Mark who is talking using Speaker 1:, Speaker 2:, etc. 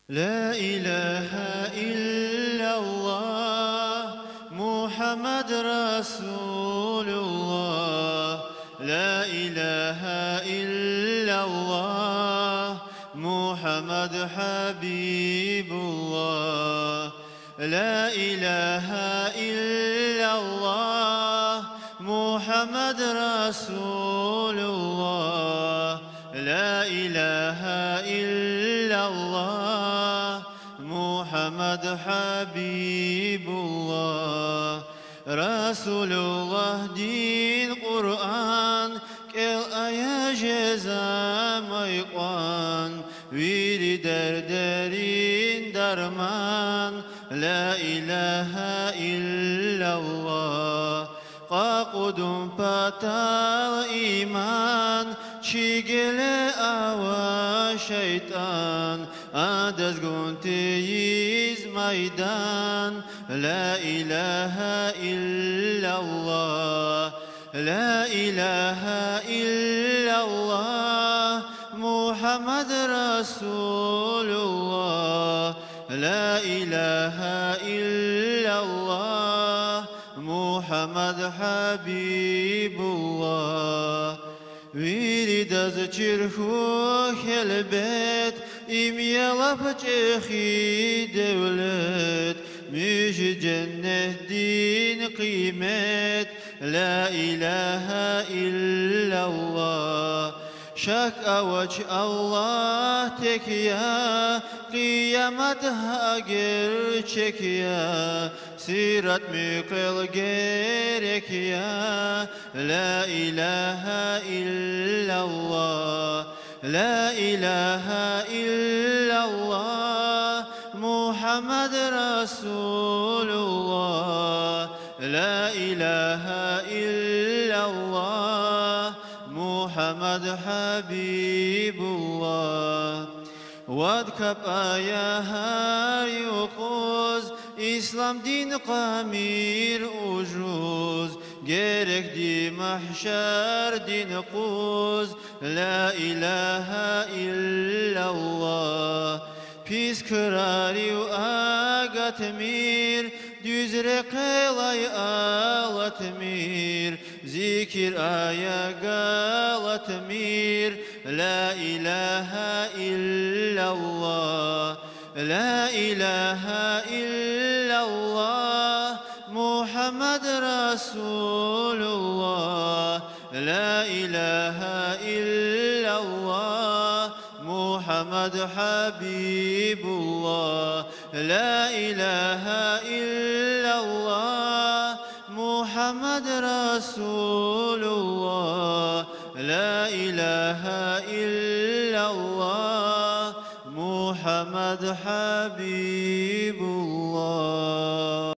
Speaker 1: لا إله إلا الله محمد رسول الله. لا إله إلا الله محمد حبيب الله. لا إله إلا الله محمد رسول الله. لا إله إلا الله محمد حبيب الله. رسول الله دين قرآن كل آية جزا ميقان ويري دردرين درمان. لا إله إلا الله قاقدم بطل إيمان شيقل أوا شيطان أدز قنتيز ميدان. لا إله إلا الله. لا إله إلا الله محمد رسول الله. لا إله إلا الله محمد حبيب الله. ويريد أذكره البيت إم يلف تخي دولت مش جنة دين قيمت. لا إله إلا الله شك وجه الله تكيا قيامتها غير تكيا سيرت مقل غيرك يا. لا إله إلا الله. لا إله إلا الله محمد رسول الله. لا إله إلا الله محمد حبيب الله. وادكب آياها يقوز إسلام دين قمير أجوز جيرك دي محشر دين قوز. لا إله إلا الله Pis kırari agatmir düzre qelay alatmir zikir aya galatmir. La ilahe illallah. La ilahe illallah Muhammed Resulullah. La ilahe illallah محمد حبيب الله. لا إله إلا الله محمد رسول الله. لا إله إلا الله محمد حبيب الله.